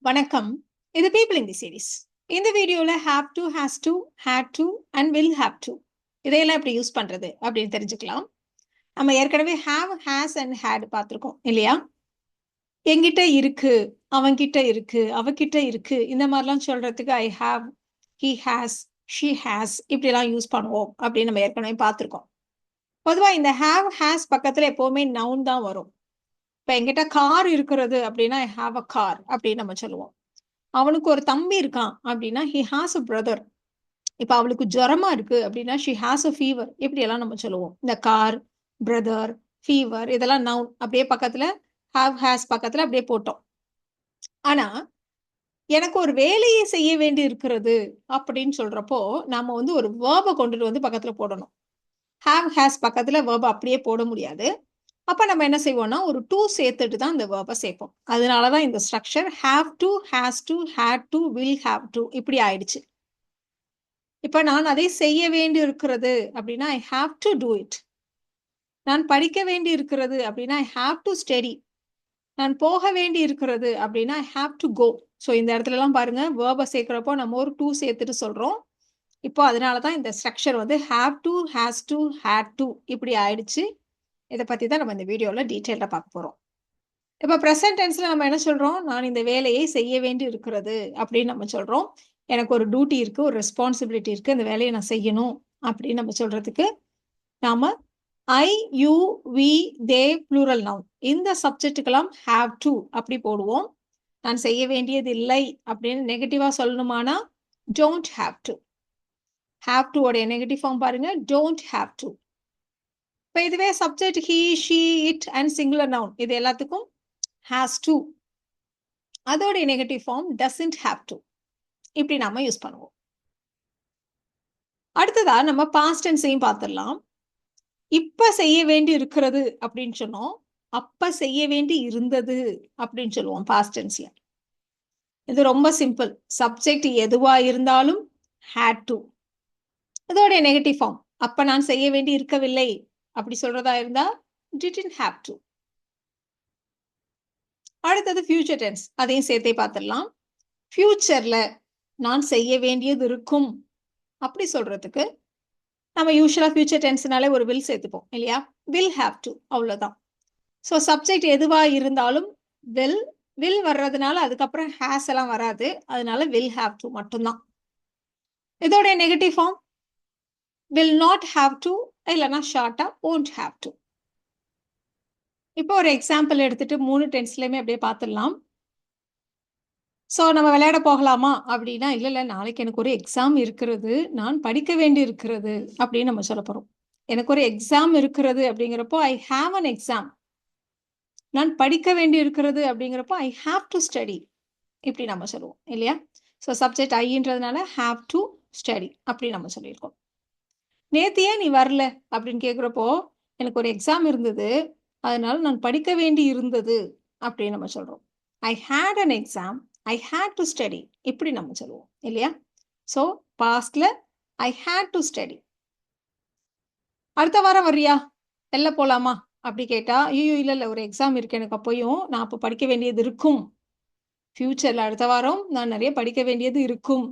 வணக்கம். இது பீப்பிள் இன் தி சீரீஸ். இந்த வீடியோல have to, has to, had to and will have to இதையெல்லாம் எப்படி யூஸ் பண்றது அப்படின்னு தெரிஞ்சுக்கலாம். நம்ம ஏற்கனவே have, has and had பார்த்திருக்கோம் இல்லையா? என்கிட்ட இருக்கு, அவன்கிட்ட இருக்கு, அவகிட்ட இருக்கு, இந்த மாதிரிலாம் சொல்றதுக்கு I have, he has, she has இப்படிலாம் யூஸ் பண்ணுவோம் அப்படின்னு நம்ம ஏற்கனவே பார்த்திருக்கோம். பொதுவா இந்த have, has பக்கத்துல எப்பவுமே நவுன் தான் வரும். இப்ப என்கிட்ட கார் இருக்கிறது அப்படின்னா ஐ ஹாவ் அ கார் அப்படின்னு நம்ம சொல்லுவோம். அவனுக்கு ஒரு தம்பி இருக்கான் அப்படின்னா ஹி ஹாஸ் அ பிரதர். இப்ப அவளுக்கு ஜுரமா இருக்கு அப்படின்னா ஷி ஹாஸ் அ ஃபீவர் இப்படி எல்லாம் நம்ம சொல்லுவோம். இந்த கார், பிரதர், ஃபீவர் இதெல்லாம் நவுன் அப்படியே பக்கத்துல ஹாவ் ஹேஸ் பக்கத்துல அப்படியே போட்டோம். ஆனா எனக்கு ஒரு வேலையை செய்ய வேண்டி இருக்கிறது அப்படின்னு சொல்றப்போ நாம வந்து ஒரு வேர்பை கொண்டுட்டு வந்து பக்கத்துல போடணும். ஹாவ் ஹேஸ் பக்கத்துல வேர்பை அப்படியே போட முடியாது. அப்ப நம்ம என்ன செய்வோம்னா ஒரு டு சேர்த்துட்டு தான் இந்த வேர்பை சேர்ப்போம். அதனாலதான் இந்த structure have to, has to, had to, will have to இப்படி ஆயிடுச்சு. இப்ப நான் அதை செய்ய வேண்டி இருக்கிறது அப்படின்னா I have to do it. நான் படிக்க வேண்டி இருக்கிறது அப்படின்னா ஐ ஹாவ் டு ஸ்டடி. நான் போக வேண்டி இருக்கிறது அப்படின்னா I have to go. So இந்த இடத்துல எல்லாம் பாருங்க வேர்பை சேர்க்கிறப்போ நம்ம ஒரு டு சேர்த்துட்டு சொல்றோம். இப்போ அதனாலதான் இந்த ஸ்ட்ரக்சர் வந்து have to, has to, had to இப்படி ஆயிடுச்சு. இதை பத்தி தான் நம்ம இந்த வீடியோல டீட்டெயிலா பார்க்க போறோம். இப்ப ப்ரெசன்ட் டென்ஸ்ல நம்ம என்ன சொல்றோம்? நான் இந்த வேலையை செய்ய வேண்டி இருக்கிறது அப்படின்னு நம்ம சொல்றோம். எனக்கு ஒரு டியூட்டி இருக்கு, ஒரு ரெஸ்பான்சிபிலிட்டி இருக்கு, இந்த வேலையை நான் செய்யணும் அப்படின்னு நம்ம சொல்றதுக்கு நாம I, you, we, they plural noun இந்த சப்ஜெக்டுக்கெல்லாம் ஹாவ் டு அப்படி போடுவோம். நான் செய்ய வேண்டியது இல்லை அப்படின்னு நெகட்டிவா சொல்லணுமானா don't have to. Have to உடைய நெகட்டிவ் ஃபார்ம் பாருங்க, டோன்ட் ஹாவ் டு. இப்ப இதுவே subject he, she, it and singular noun இது எல்லாத்துக்கும் has to. அதோட negative form doesn't have to. இப்படி நாம யூஸ் பண்ணுவோம். அடுத்ததா நம்ம பாஸ்ட் டென்ஸையும் பார்த்துடலாம். இப்ப செய்ய வேண்டி இருக்கிறது அப்படின்னு சொன்னோம். அப்ப செய்ய வேண்டி இருந்தது அப்படின்னு சொல்லுவோம் பாஸ்ட் டென்ஸ்ல. இது ரொம்ப சிம்பிள். சப்ஜெக்ட் எதுவா இருந்தாலும் had to. இதோட நெகட்டிவ் ஃபார்ம் அப்ப நான் செய்ய வேண்டி இருக்கவில்லை அப்படி சொல்றதா இருந்தா didn't have to. அடுத்தது ஃபியூச்சர் டென்ஸ், அதையும் சேர்த்தே பார்த்துடலாம். ஃபியூச்சர்ல நான் செய்ய வேண்டியது இருக்கும் அப்படி சொல்றதுக்கு நம்ம யூஸ்வலா ஃபியூச்சர் டென்ஸ்னாலே ஒரு வில் சேர்த்துப்போம் இல்லையா? வில் ஹாவ் டு அவ்வளவுதான். ஸோ சப்ஜெக்ட் எதுவா இருந்தாலும் வில் வர்றதுனால அதுக்கப்புறம் ஹேஸ் எல்லாம் வராது. அதனால வில் ஹாவ் டு மட்டும்தான். இதோட negative form will not have to, இல்லைன்னா ஷார்ட்டா won't have to. இப்போ ஒரு எக்ஸாம்பிள் எடுத்துட்டு 3 டென்ஸ்லயுமே அப்படியே பார்த்துடலாம். ஸோ நம்ம விளையாட போகலாமா அப்படின்னா இல்லை நாளைக்கு எனக்கு ஒரு எக்ஸாம் இருக்கிறது, நான் படிக்க வேண்டி இருக்கிறது அப்படின்னு நம்ம சொல்ல போறோம். எனக்கு ஒரு எக்ஸாம் இருக்கிறது அப்படிங்கிறப்போ ஐ ஹாவ் அன் எக்ஸாம். நான் படிக்க வேண்டி இருக்கிறது அப்படிங்கிறப்போ ஐ ஹாவ் டு ஸ்டடி இப்படி நம்ம சொல்லுவோம் இல்லையா? ஸோ சப்ஜெக்ட் ஐன்றதுனால ஹாவ் டு ஸ்டடி அப்படி நம்ம சொல்லியிருக்கோம். நேத்தியே நீ வரல அப்படின்னு கேட்குறப்போ எனக்கு ஒரு எக்ஸாம் இருந்தது, அதனால நான் படிக்க வேண்டி இருந்தது அப்படின்னு நம்ம சொல்றோம். I hate an exam, I hate to study இப்படி நம்ம சொல்லுவோம் இல்லையா? ஸோ பாஸ்ட்ல ஐ ஹேட் டு ஸ்டடி. அடுத்த வாரம் வர்றியா, வெளில போலாமா அப்படி கேட்டா ஐயோ இல்லை ஒரு எக்ஸாம் இருக்கு எனக்கு, அப்போயும் நான் அப்போ படிக்க வேண்டியது இருக்கும். ஃபியூச்சர்ல அடுத்த வாரம் நான் நிறைய படிக்க வேண்டியது இருக்கும்.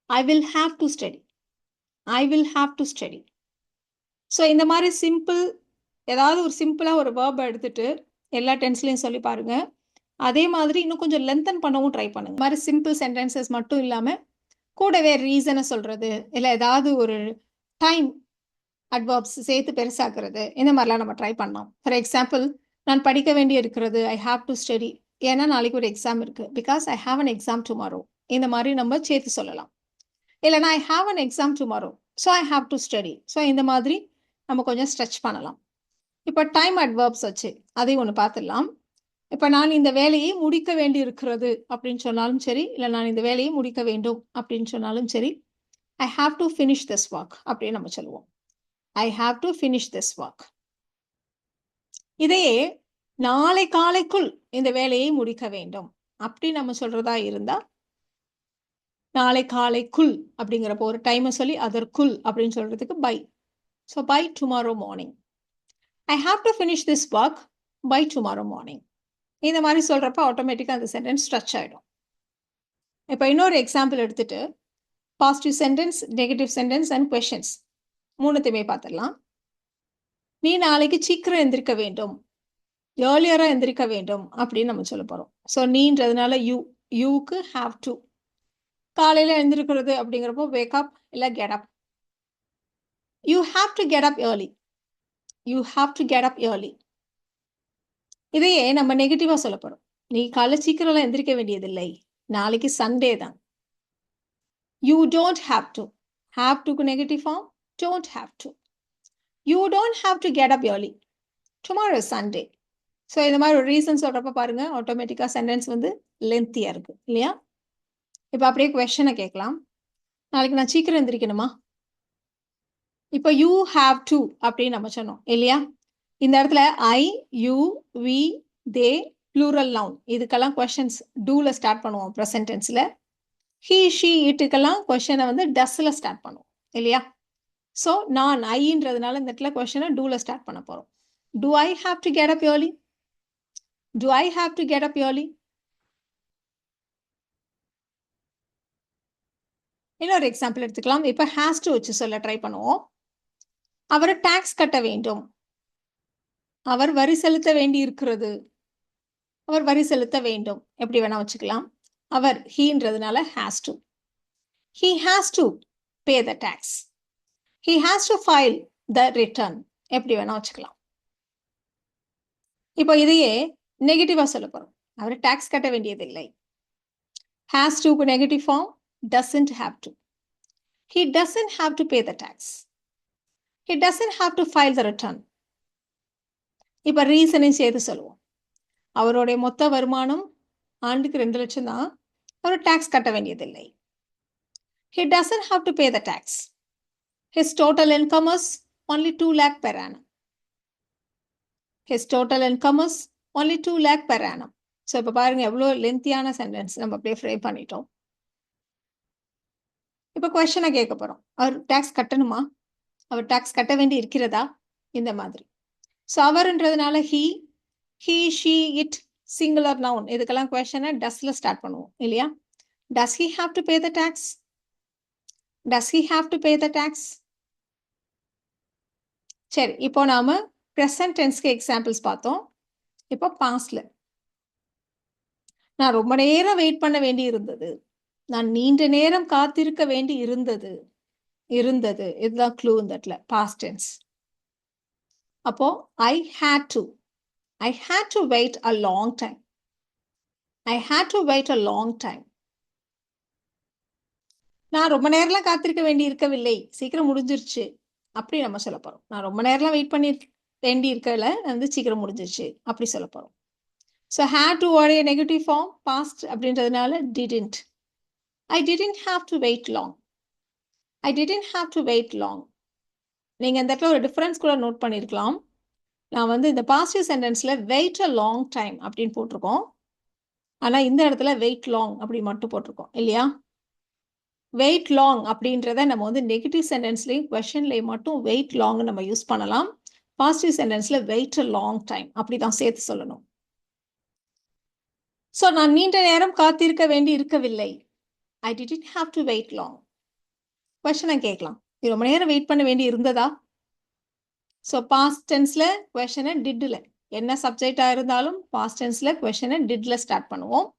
I will have to study, I will have to study. So இந்த மாதிரி சிம்பிள் ஏதாவது ஒரு சிம்பிளா ஒரு வேர்பை எடுத்துட்டு எல்லா டென்ஸ்லையும் சொல்லி பாருங்க. அதே மாதிரி இன்னும் கொஞ்சம் லென்தன் பண்ணவும் ட்ரை பண்ணுங்க. மாதிரி சிம்பிள் சென்டென்சஸ் மட்டும் இல்லாம கூடவே ரீசனை சொல்றது, இல்லை ஏதாவது ஒரு டைம் அட்வர்ப்ஸ் சேர்த்து பெருசாக்குறது, இந்த மாதிரிலாம் நம்ம ட்ரை பண்ணலாம். ஃபார் எக்ஸாம்பிள் நான் படிக்க வேண்டி இருக்கிறது ஐ ஹாவ் டு ஸ்டடி, ஏன்னா நாளைக்கு ஒரு எக்ஸாம் இருக்கு, because I have an exam tomorrow. இந்த மாதிரி நம்ம சேர்த்து சொல்லலாம். இல்லைன்னா I have an exam tomorrow so I have to study. So இந்த மாதிரி நம்ம கொஞ்சம் ஸ்ட்ரெச் பண்ணலாம். இப்போ டைம் அட்வர்ப்ஸ் வச்சு அதையும் ஒன்று பார்த்துடலாம். இப்போ நான் இந்த வேலையை முடிக்க வேண்டி இருக்கிறது அப்படின்னு சொன்னாலும் சரி, இல்லை நான் இந்த வேலையை முடிக்க வேண்டும் அப்படின்னு சொன்னாலும் சரி, ஐ have to finish this work அப்படின்னு நம்ம சொல்லுவோம். ஐ have to finish this work. இதையே நாளை காலைக்குள் இந்த வேலையை முடிக்க வேண்டும் அப்படி நம்ம சொல்றதா இருந்தா நாளை காலைக்குள் அப்படிங்கிறப்போ ஒரு டைமை சொல்லி அதற்குள் அப்படின்னு சொல்றதுக்கு by. So by tomorrow morning. I have to finish this work by tomorrow morning. இந்த மாதிரி சொல்றப்ப ஆட்டோமேட்டிக்காக அந்த சென்டென்ஸ் ஸ்ட்ரெச் ஆகிடும். இப்போ இன்னொரு எக்ஸாம்பிள் எடுத்துட்டு positive sentence, negative sentence and questions மூணுத்தையுமே பார்த்துடலாம். நீ நாளைக்கு சீக்கிரம் எந்திரிக்க வேண்டும், ஏர்லியராக எந்திரிக்க வேண்டும் அப்படின்னு நம்ம சொல்ல போகிறோம். ஸோ நீன்றதுனால யூக்கு ஹாவ் டு. காலையில் எழுந்திருக்கிறது அப்படிங்கிறப்போ வேக்கப் இல்லை get up. You have to get up early. You have to get up early. இதையே நம்ம நெகட்டிவாக சொல்ல போகிறோம். நீ காலை சீக்கிரம்லாம் எந்திரிக்க வேண்டியதில்லை, நாளைக்கு சண்டே தான். You don't have to. Have டுக்கு negative form don't have to. You don't have to get up early, tomorrow Sunday. So இந்த மாதிரி ஒரு ரீசன் சொல்கிறப்ப பாருங்க ஆட்டோமேட்டிக்காக சென்டென்ஸ் வந்து லென்த்தியாக இருக்கு இல்லையா? இப்போ அப்படியே கொஸ்டனை கேட்கலாம். நாளைக்கு நான் சீக்கிரம் எந்திரிக்கணுமா? இப்போ யூ ஹாவ் டு அப்படின்னு நம்ம சொன்னோம் இல்லையா? இந்த இடத்துல I, you, we, they, plural noun இதுக்கெல்லாம் கொஸ்டின்ஸ் டூல ஸ்டார்ட் பண்ணுவோம் ப்ரெசன்ட் டென்ஸ்ல. ஹீ, ஷீ, இட்டுக்கெல்லாம் கொஸ்டினை வந்து டஸ்ல ஸ்டார்ட் பண்ணுவோம் இல்லையா? ஸோ நான் ஐன்றதுனால இந்த இடத்துல கொஸ்டினை டூல ஸ்டார்ட் பண்ண போறோம். To I have to get up early? To I have to get up early? இன்னொரு எக்ஸாம்பிள் எடுத்துக்கலாம். இப்போ ஹேஸ் டு வச்சு சொல்ல ட்ரை பண்ணுவோம். அவர் டாக்ஸ் கட்ட வேண்டும், அவர் வரி செலுத்த வேண்டி இருக்கிறது, அவர் வரி செலுத்த வேண்டும், எப்படி வேணா வச்சுக்கலாம். அவர் ஹீன்றதுனால has to. He has to pay the tax. He has to file the return, எப்படி வேணா வச்சுக்கலாம். இப்போ இதையே நெகட்டிவா சொல்ல போறோம். அவர் டாக்ஸ் கட்ட வேண்டியதில்லை. ஹேஸ் டுக்கு negative form doesn't have to. He doesn't have to pay the tax. He doesn't have to file the return. இப்போ ரீசனையும் சேர்த்து சொல்லுவோம். அவருடைய மொத்த வருமானம் ஆண்டுக்கு 2 லட்சம் தான், அவர் டாக்ஸ் கட்ட வேண்டியதில்லை. He doesn't have to pay the tax. His total income is only 2 lakh per annum. His total income is only 2 lakh per annum. So இப்போ பாருங்க எவ்வளோ லென்த்தியான சென்டென்ஸ் நம்ம அப்படியே ஃப்ரேம் பண்ணிட்டோம். இப்போ கொஸ்டினை கேட்க போகிறோம். அவர் டாக்ஸ் கட்டணுமா? அவர் டாக்ஸ் கட்ட வேண்டி இருக்கிறதா? இந்த மாதிரி. ஸோ அவர்ன்றதுனால he, she, it, singular noun இதுக்கெல்லாம் கொஸ்டினை டஸ்ல ஸ்டார்ட் பண்ணுவோம் இல்லையா? Does he have to pay the tax? Does he have to pay the tax? சரி, இப்போ நாம ப்ரெசன்ட் டென்ஸ்க்கு எக்ஸாம்பிள்ஸ் பார்த்தோம். இப்போ பாஸ்ட்ல நான் ரொம்ப நேரம் வெயிட் பண்ண வேண்டி இருந்தது, நான் நீண்ட நேரம் காத்திருக்க வேண்டி இருந்தது. இதுதான் க்ளூ இந்த இடத்துல பாஸ்ட் டென்ஸ். அப்போ I had to wait a long time. I had to wait a long time. நான் ரொம்ப நேரம்லாம் காத்திருக்க வேண்டி இருக்கவில்லை, சீக்கிரம் முடிஞ்சிருச்சு அப்படி நம்ம சொல்ல போறோம். நான் ரொம்ப நேரம்லாம் வெயிட் பண்ணி வேண்டி இருக்கல, வந்து சீக்கிரம் முடிஞ்சிருச்சு அப்படி சொல்ல போறோம். ஸோ had to உடைய நெகட்டிவ் ஃபார்ம் பாஸ்ட் அப்படின்றதுனால didn't. I didn't have to wait long. I didn't have to wait long. நீங்க இந்த இடத்துல ஒரு டிஃபரன்ஸ் கூட நோட் பண்ணியிருக்கலாம். நான் வந்து இந்த பாசிட்டிவ் சென்டென்ஸ்ல வெயிட் அ லாங் டைம் அப்படின்னு போட்டிருக்கோம், ஆனா இந்த இடத்துல வெயிட் லாங் அப்படி மட்டும் போட்டிருக்கோம் இல்லையா? வெயிட் லாங் அப்படின்றத நம்ம வந்து நெகட்டிவ் சென்டென்ஸ்லையும் கொஸ்டின்லையும் மட்டும் வெயிட் லாங் நம்ம யூஸ் பண்ணலாம். பாசிட்டிவ் சென்டென்ஸ்ல வெயிட் அ லாங் டைம் அப்படிதான் சேர்த்து சொல்லணும். ஸோ நான் நீண்ட நேரம் காத்திருக்க வேண்டி இருக்கவில்லை. I didn't have to wait long. கொஸ்டினை கேட்கலாம், நீ ரொம்ப நேரம் வெயிட் பண்ண வேண்டி இருந்ததா? ஸோ பாஸ்ட் டென்ஸ்ல கொஸ்டினை டிட்ல, என்ன சப்ஜெக்டா இருந்தாலும் பாஸ்ட் டென்ஸ்ல கொஸ்டினை டிட்ல ஸ்டார்ட் பண்ணுவோம்.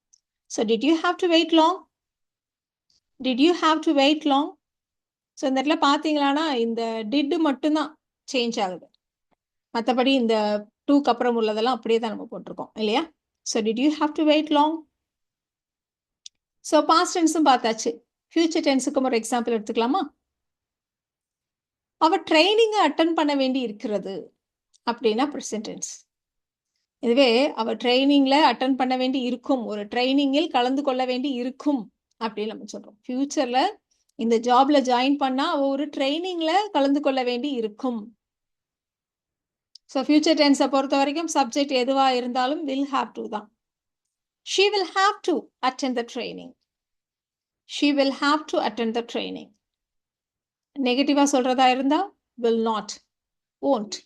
So did you have to wait long? Did you have to wait long? So இந்த இடத்துல பார்த்தீங்களான்னா இந்த டிட் மட்டும்தான் சேஞ்ச் ஆகுது, மற்றபடி இந்த டூக்கு அப்புறம் உள்ளதெல்லாம் அப்படியே தான் நம்ம போட்டிருக்கோம் இல்லையா? So did you have to wait long? So past டென்ஸும் பார்த்தாச்சு. ஃபியூச்சர் டென்ஸுக்கும் ஒரு எக்ஸாம்பிள் எடுத்துக்கலாமா? அவ ட்ரைனிங்கை அட்டன் பண்ண வேண்டி இருக்கிறது அப்படின்னா ப்ரெசன்ட் டென்ஸ். இதுவே அவ ட்ரைனிங்ல அட்டன் பண்ண வேண்டி இருக்கும், ஒரு ட்ரைனிங்கில் கலந்து கொள்ள வேண்டி இருக்கும் அப்படின்னு நம்ம சொல்றோம். ஃபியூச்சர்ல இந்த ஜாப்ல ஜாயின் பண்ணா அவ ஒரு ட்ரைனிங்ல கலந்து கொள்ள வேண்டி இருக்கும். ஸோ ஃபியூச்சர் டென்ஸை பொறுத்த வரைக்கும் சப்ஜெக்ட் எதுவா இருந்தாலும் வில் ஹாவ் டு தான். She will have to attend the training. She will have to attend the training. நெகட்டிவா சொல்றதா இருந்தா வில் நாட், ஓன்ட்.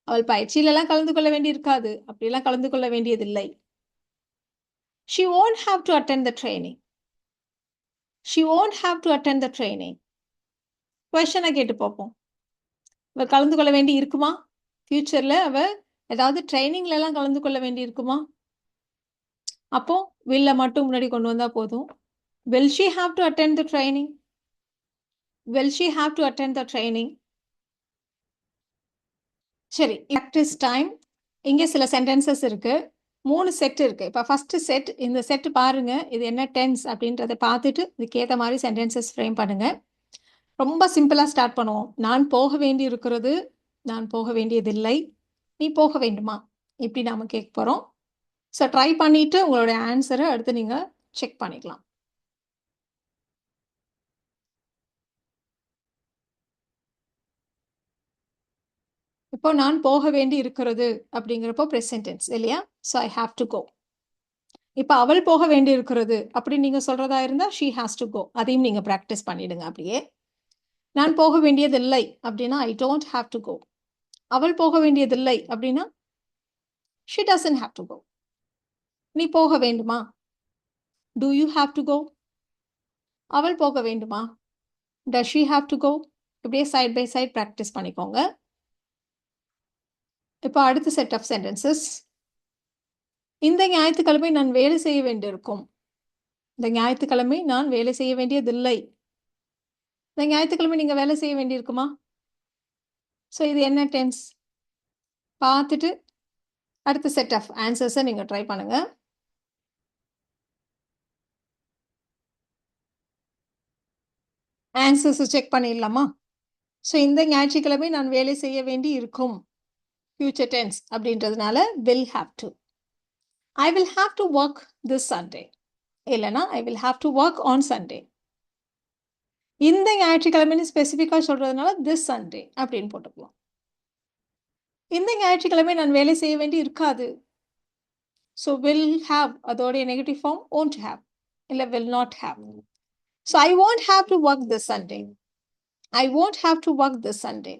அவள் பயிற்சியிலெல்லாம் கலந்து கொள்ள வேண்டி இருக்காது, அப்படிலாம் கலந்து கொள்ள வேண்டியதில்லை. She won't have to attend the training. she won't have to attend the training. கொஸ்டினை கேட்டு பார்ப்போம். அவ கலந்து கொள்ள வேண்டி இருக்குமா? ஃபியூச்சர்ல அவ ஏதாவது ட்ரைனிங்ல எல்லாம் கலந்து கொள்ள வேண்டி இருக்குமா? அப்போ will மட்டும் முன்னாடி கொண்டு வந்தா போதும். Will she have to attend the training? Will she have to attend the training? சரி, practice time. இங்க சில சென்டென்சஸ் இருக்கு. 3 செட் இருக்கு. இப்போ ஃபர்ஸ்ட் செட், இந்த செட் பாருங்க. இது என்ன டென்ஸ் அப்படின்றத பார்த்துட்டு இதுக்கேற்ற மாதிரி சென்டென்சஸ் ஃப்ரேம் பண்ணுங்க. ரொம்ப சிம்பிளா ஸ்டார்ட் பண்ணுவோம். நான் போக வேண்டி இருக்கிறது, நான் போக வேண்டியதில்லை, நீ போக வேண்டுமா, இப்படி நாம கேட்க போறோம். ஸோ ட்ரை பண்ணிட்டு உங்களுடைய ஆன்சரை அடுத்து நீங்க செக் பண்ணிக்கலாம். இப்போ நான் போக வேண்டி இருக்கிறது அப்படிங்கிறப்போ ப்ரெசென்ட் டென்ஸ் இல்லையா? So I have to go. இப்போ அவள் போக வேண்டி இருக்கிறது அப்படின்னு நீங்க சொல்றதா இருந்தா ஷீ ஹாஸ் டு கோ. அதையும் நீங்க ப்ராக்டிஸ் பண்ணிடுங்க. அப்படியே நான் போக வேண்டியதில்லை அப்படின்னா I don't have to go. அவள் போக வேண்டியதில்லை அப்படின்னா she doesn't have to go. நீ போக வேண்டுமா, do you have to go. அவள் போக வேண்டுமா, does she have to go. இப்படியே சைட் பை சைட் ப்ராக்டிஸ் பண்ணிக்கோங்க. இப்போ அடுத்த செட் ஆஃப் சென்டென்சஸ். இந்த ஞாயிற்றுக்கிழமை நான் வேலை செய்ய வேண்டியிருக்கும். இந்த ஞாயிற்றுக்கிழமை நான் வேலை செய்ய வேண்டியதில்லை. இந்த ஞாயிற்றுக்கிழமை நீங்க வேலை செய்ய வேண்டியிருக்குமா? ஸோ இது என்ன டென்ஸ் பார்த்துட்டு அடுத்த செட் ஆஃப் ஆன்சர்ஸை நீங்க ட்ரை பண்ணுங்க. ஆன்சர்ஸ் செக் பண்ணிடலாமா? ஸோ இந்த ஞாயிற்றுக்கிழமை நான் வேலை செய்ய வேண்டி இருக்கும், ஃபியூச்சர் டென்ஸ் அப்படின்றதுனால will have to. I will have to work this Sunday. இல்லைனா I will have to work on Sunday. இந்த ஞாயிற்றுக்கிழமைன்னு ஸ்பெசிஃபிக்காக சொல்றதுனால this Sunday அப்படின்னு போட்டுக்கலாம். இந்த ஞாயிற்றுக்கிழமை நான் வேலை செய்ய வேண்டி இருக்காது. ஸோ will have அதோடைய நெகட்டிவ் ஃபார்ம் won't have இல்லை will not have. So I won't have to work this Sunday. I won't have to work this Sunday.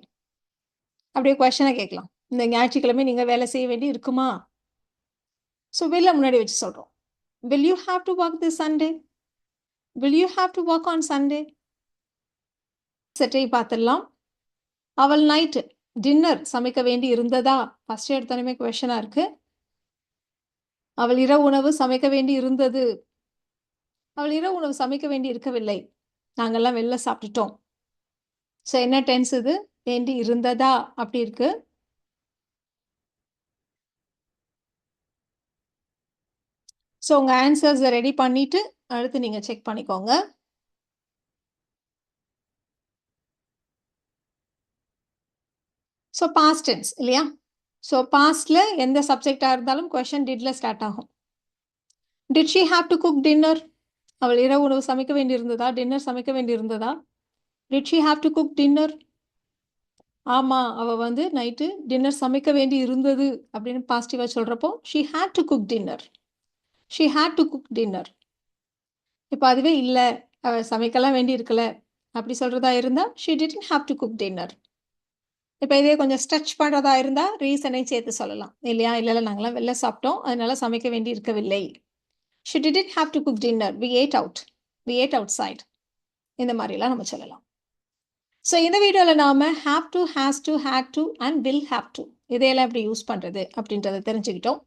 அப்படியே கொஸ்டினை கேட்கலாம். இந்த ஞாயிற்றுக்கிழமை நீங்க வேலை செய்ய வேண்டி இருக்குமா? ஸோ will முன்னாடி வச்சு சொல்றோம். Will you have to work this Sunday? Will you have to work on Sunday? செட்டை பார்த்துடலாம். அவள் நைட்டு டின்னர் சமைக்க வேண்டி இருந்ததா? ஃபர்ஸ்ட் எடுத்தோடனே கொஸ்டினா இருக்கு. அவள் இரவு உணவு சமைக்க வேண்டி இருந்தது. அவள் இரவு உணவு சமைக்க வேண்டி இருக்கவில்லை, நாங்கெல்லாம் வெளில சாப்பிட்டுட்டோம். ஸோ என்ன டென்ஸ் இது? வேண்டி இருந்ததா அப்படி இருக்கு. ஸோ உங்க ஆன்சர்ஸ் ரெடி பண்ணிட்டு அடுத்து நீங்க செக் பண்ணிக்கோங்க. ஸோ பாஸ்ட் டென்ஸ் இல்லையா? ஸோ பாஸ்ட்ல எந்த சப்ஜெக்டா இருந்தாலும் கொஸ்டின் டிட்ல ஸ்டார்ட் ஆகும். Did she have to cook dinner? அவள் இரவு உணவு சமைக்க வேண்டி இருந்ததா, டின்னர் சமைக்க வேண்டி இருந்ததா? Did she have to cook dinner? ஆமா, அவ நைட்டு டின்னர் சமைக்க வேண்டி இருந்தது அப்படின்னு பாசிட்டிவா சொல்றப்போ she had to cook dinner. She had to cook dinner. இப்போ அதுவே இல்லை, அவ சமைக்கலாம் வேண்டி இருக்கல அப்படி சொல்றதா இருந்தா she didn't have to cook dinner. இப்போ இதே கொஞ்சம் ஸ்ட்ரெச் பண்ணுறதா இருந்தால் ரீசனையும் சேர்த்து சொல்லலாம் இல்லையா? இல்லை நாங்களாம் வெளில சாப்பிட்டோம், அதனால சமைக்க வேண்டி இருக்கவில்லை. She didn't have to cook dinner, we ate out, we ate outside. இந்த மாதிரிலாம் நம்ம சொல்லலாம். ஸோ இந்த வீடியோவில் நாம் have to, has to, had to and will have to இதையெல்லாம் எப்படி யூஸ் பண்ணுறது அப்படின்றத தெரிஞ்சுக்கிட்டோம்.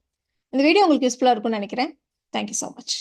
இந்த வீடியோ உங்களுக்கு யூஸ்ஃபுல்லாக இருக்கும்னு நினைக்கிறேன். Thank you so much.